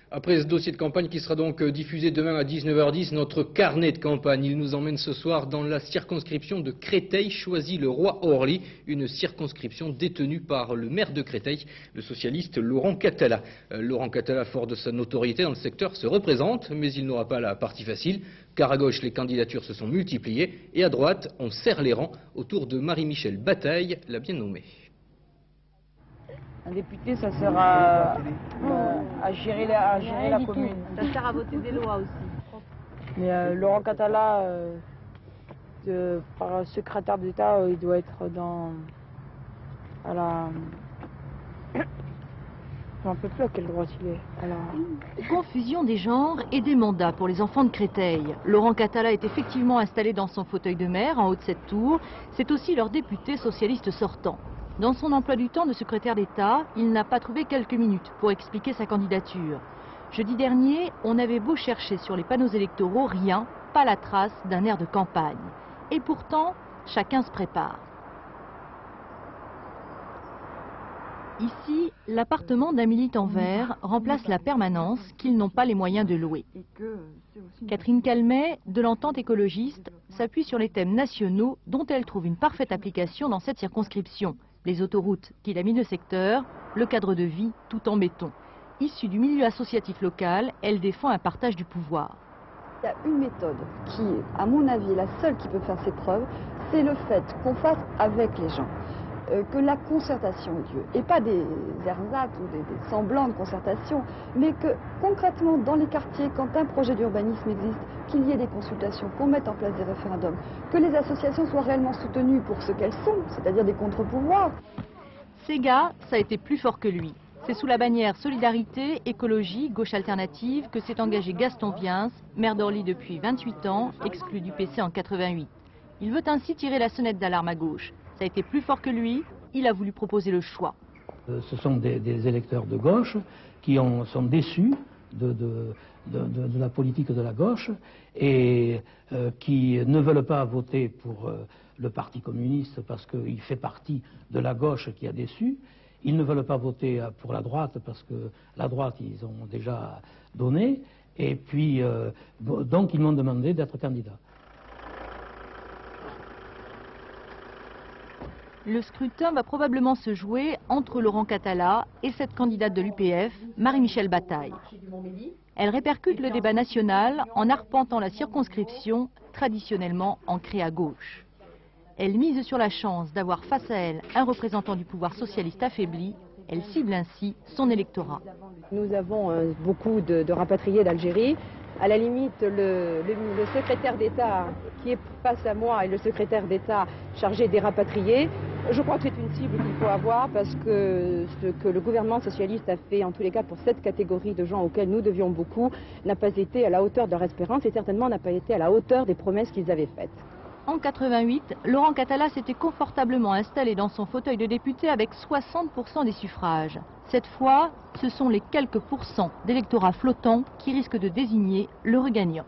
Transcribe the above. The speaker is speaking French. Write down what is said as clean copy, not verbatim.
Après ce dossier de campagne qui sera donc diffusé demain à 19h10, notre carnet de campagne, il nous emmène ce soir dans la circonscription de Créteil, Choisy-le-Roi-Orly, une circonscription détenue par le maire de Créteil, le socialiste Laurent Catala. Laurent Catala, fort de sa notoriété dans le secteur, se représente, mais il n'aura pas la partie facile, car à gauche, les candidatures se sont multipliées, et à droite, on serre les rangs autour de Marie-Michel Bataille, la bien nommée. Un député, ça sert à gérer la commune. Ça sert à voter des lois aussi. Mais Laurent Catala, par secrétaire d'État, il doit être à la... Je ne sais plus à quelle droite il est. Confusion des genres et des mandats pour les enfants de Créteil. Laurent Catala est effectivement installé dans son fauteuil de maire en haut de cette tour. C'est aussi leur député socialiste sortant. Dans son emploi du temps de secrétaire d'État, il n'a pas trouvé quelques minutes pour expliquer sa candidature. Jeudi dernier, on avait beau chercher sur les panneaux électoraux, rien, pas la trace d'un air de campagne. Et pourtant, chacun se prépare. Ici, l'appartement d'un militant vert remplace la permanence qu'ils n'ont pas les moyens de louer. Catherine Calmet, de l'entente écologiste, s'appuie sur les thèmes nationaux dont elle trouve une parfaite application dans cette circonscription. Les autoroutes qui laminent le secteur, le cadre de vie tout en béton. Issue du milieu associatif local, elle défend un partage du pouvoir. Il y a une méthode qui, à mon avis, est la seule qui peut faire ses preuves, c'est le fait qu'on fasse avec les gens. Que la concertation ait lieu, et pas des ersatz ou des semblants de concertation, mais que concrètement dans les quartiers, quand un projet d'urbanisme existe, qu'il y ait des consultations, qu'on mette en place des référendums, que les associations soient réellement soutenues pour ce qu'elles sont, c'est-à-dire des contre-pouvoirs. Sega, ça a été plus fort que lui. C'est sous la bannière Solidarité, Écologie, Gauche Alternative que s'est engagé Gaston Viens, maire d'Orly depuis 28 ans, exclu du PC en 88. Il veut ainsi tirer la sonnette d'alarme à gauche. Ça a été plus fort que lui, il a voulu proposer le choix. Ce sont des électeurs de gauche qui sont déçus de la politique de la gauche et qui ne veulent pas voter pour le Parti communiste parce qu'il fait partie de la gauche qui a déçu. Ils ne veulent pas voter pour la droite parce que la droite, ils ont déjà donné. Et puis, donc, ils m'ont demandé d'être candidat. Le scrutin va probablement se jouer entre Laurent Catala et cette candidate de l'UPF, Marie-Michel Bataille. Elle répercute le débat national en arpentant la circonscription traditionnellement ancrée à gauche. Elle mise sur la chance d'avoir face à elle un représentant du pouvoir socialiste affaibli. Elle cible ainsi son électorat. Nous avons beaucoup de rapatriés d'Algérie. À la limite, le secrétaire d'État qui est face à moi est le secrétaire d'État chargé des rapatriés. Je crois que c'est une cible qu'il faut avoir parce que ce que le gouvernement socialiste a fait, en tous les cas pour cette catégorie de gens auxquels nous devions beaucoup, n'a pas été à la hauteur de leur espérance et certainement n'a pas été à la hauteur des promesses qu'ils avaient faites. En 88, Laurent Catala s'était confortablement installé dans son fauteuil de député avec 60% des suffrages. Cette fois, ce sont les quelques pourcents d'électorat flottant qui risquent de désigner le regagnant.